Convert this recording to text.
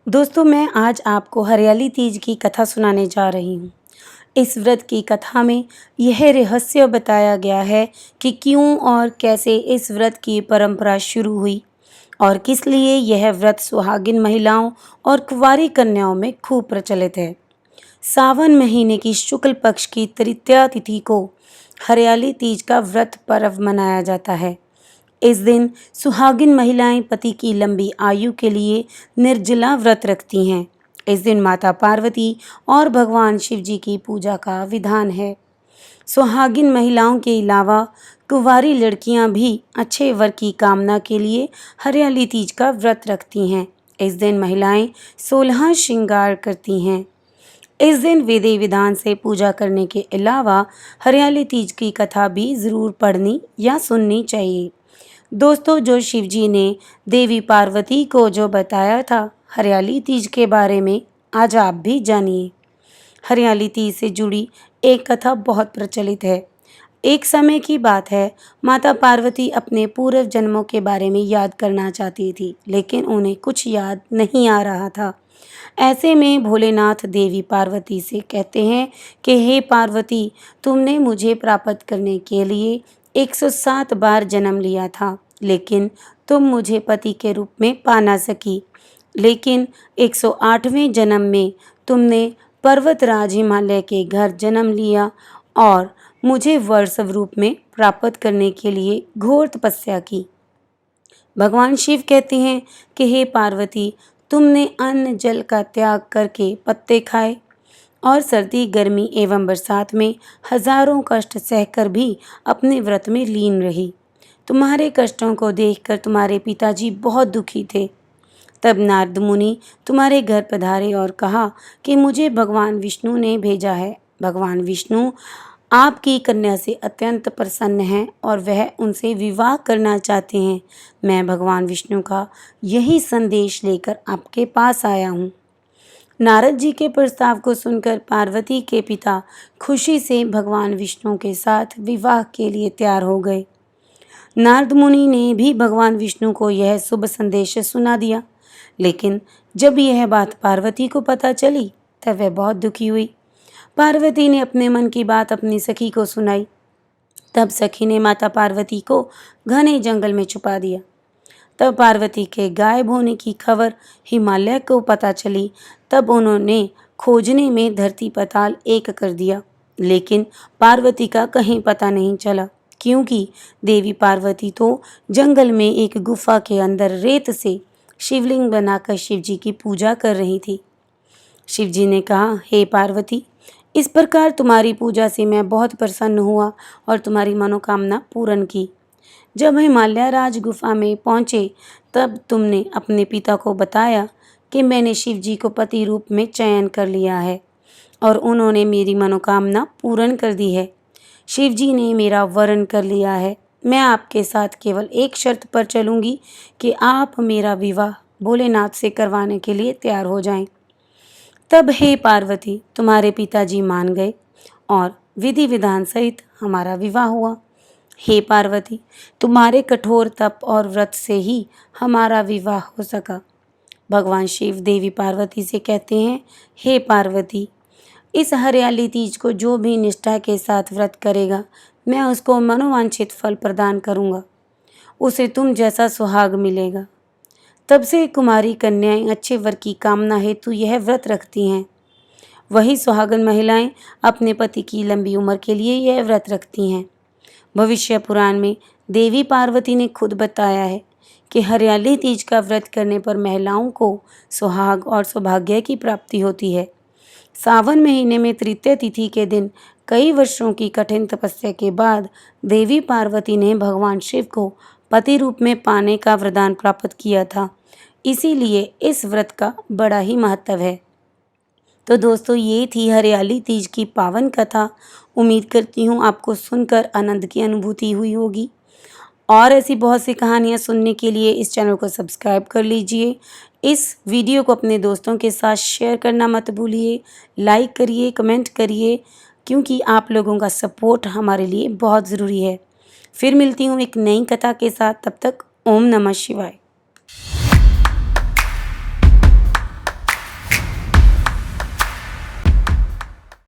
दोस्तों, मैं आज आपको हरियाली तीज की कथा सुनाने जा रही हूँ। इस व्रत की कथा में यह रहस्य बताया गया है कि क्यों और कैसे इस व्रत की परंपरा शुरू हुई और किस लिए यह व्रत सुहागिन महिलाओं और कुंवारी कन्याओं में खूब प्रचलित है। सावन महीने की शुक्ल पक्ष की तृतीया तिथि को हरियाली तीज का व्रत पर्व मनाया जाता है। इस दिन सुहागिन महिलाएं पति की लंबी आयु के लिए निर्जला व्रत रखती हैं। इस दिन माता पार्वती और भगवान शिव जी की पूजा का विधान है। सुहागिन महिलाओं के अलावा कुंवारी लड़कियां भी अच्छे वर की कामना के लिए हरियाली तीज का व्रत रखती हैं। इस दिन महिलाएं 16 श्रृंगार करती हैं। इस दिन विधि विधान से पूजा करने के अलावा हरियाली तीज की कथा भी ज़रूर पढ़नी या सुननी चाहिए। दोस्तों, जो शिवजी ने देवी पार्वती को जो बताया था हरियाली तीज के बारे में, आज आप भी जानिए। हरियाली तीज से जुड़ी एक कथा बहुत प्रचलित है। एक समय की बात है, माता पार्वती अपने पूर्व जन्मों के बारे में याद करना चाहती थी, लेकिन उन्हें कुछ याद नहीं आ रहा था। ऐसे में भोलेनाथ देवी पार्वती से कहते हैं कि हे पार्वती, तुमने मुझे प्राप्त करने के लिए 107 बार जन्म लिया था, लेकिन तुम मुझे पति के रूप में पा ना सकी। लेकिन 108वें जन्म में तुमने पर्वतराज हिमालय के घर जन्म लिया और मुझे वर स्वरूप में प्राप्त करने के लिए घोर तपस्या की। भगवान शिव कहते हैं कि हे पार्वती, तुमने अन्न जल का त्याग करके पत्ते खाए और सर्दी गर्मी एवं बरसात में हजारों कष्ट सहकर भी अपने व्रत में लीन रही। तुम्हारे कष्टों को देखकर तुम्हारे पिताजी बहुत दुखी थे। तब नारद मुनि तुम्हारे घर पधारे और कहा कि मुझे भगवान विष्णु ने भेजा है। भगवान विष्णु आपकी कन्या से अत्यंत प्रसन्न हैं और वह उनसे विवाह करना चाहते हैं। मैं भगवान विष्णु का यही संदेश लेकर आपके पास आया हूँ। नारद जी के प्रस्ताव को सुनकर पार्वती के पिता खुशी से भगवान विष्णु के साथ विवाह के लिए तैयार हो गए। नारद मुनि ने भी भगवान विष्णु को यह शुभ संदेश सुना दिया, लेकिन जब यह बात पार्वती को पता चली तब वह बहुत दुखी हुई। पार्वती ने अपने मन की बात अपनी सखी को सुनाई। तब सखी ने माता पार्वती को घने जंगल में छुपा दिया। तब पार्वती के गायब होने की खबर हिमालय को पता चली। तब उन्होंने खोजने में धरती पाताल एक कर दिया, लेकिन पार्वती का कहीं पता नहीं चला, क्योंकि देवी पार्वती तो जंगल में एक गुफा के अंदर रेत से शिवलिंग बनाकर शिवजी की पूजा कर रही थी। शिवजी ने कहा, हे पार्वती, इस प्रकार तुम्हारी पूजा से मैं बहुत प्रसन्न हुआ और तुम्हारी मनोकामना पूर्ण की। जब हिमालय राज गुफा में पहुँचे तब तुमने अपने पिता को बताया कि मैंने शिवजी को पति रूप में चयन कर लिया है और उन्होंने मेरी मनोकामना पूर्ण कर दी है। शिवजी ने मेरा वरण कर लिया है। मैं आपके साथ केवल एक शर्त पर चलूँगी कि आप मेरा विवाह भोलेनाथ से करवाने के लिए तैयार हो जाएं। तब हे पार्वती, तुम्हारे पिताजी मान गए और विधि विधान सहित हमारा विवाह हुआ। हे पार्वती, तुम्हारे कठोर तप और व्रत से ही हमारा विवाह हो सका। भगवान शिव देवी पार्वती से कहते हैं, हे पार्वती, इस हरियाली तीज को जो भी निष्ठा के साथ व्रत करेगा, मैं उसको मनोवांछित फल प्रदान करूँगा। उसे तुम जैसा सुहाग मिलेगा। तब से कुमारी कन्याएं अच्छे वर की कामना हेतु यह व्रत रखती हैं। वही सुहागन महिलाएं अपने पति की लंबी उम्र के लिए यह व्रत रखती हैं। भविष्य पुराण में देवी पार्वती ने खुद बताया है कि हरियाली तीज का व्रत करने पर महिलाओं को सुहाग और सौभाग्य की प्राप्ति होती है। सावन महीने में तृतीया तिथि के दिन कई वर्षों की कठिन तपस्या के बाद देवी पार्वती ने भगवान शिव को पति रूप में पाने का वरदान प्राप्त किया था। इसीलिए इस व्रत का बड़ा ही महत्व है। तो दोस्तों, ये थी हरियाली तीज की पावन कथा। उम्मीद करती हूँ आपको सुनकर आनंद की अनुभूति हुई होगी। और ऐसी बहुत सी कहानियाँ सुनने के लिए इस चैनल को सब्सक्राइब कर लीजिए। इस वीडियो को अपने दोस्तों के साथ शेयर करना मत भूलिए। लाइक करिए, कमेंट करिए, क्योंकि आप लोगों का सपोर्ट हमारे लिए बहुत ज़रूरी है। फिर मिलती हूँ एक नई कथा के साथ। तब तक ओम नमः शिवाय।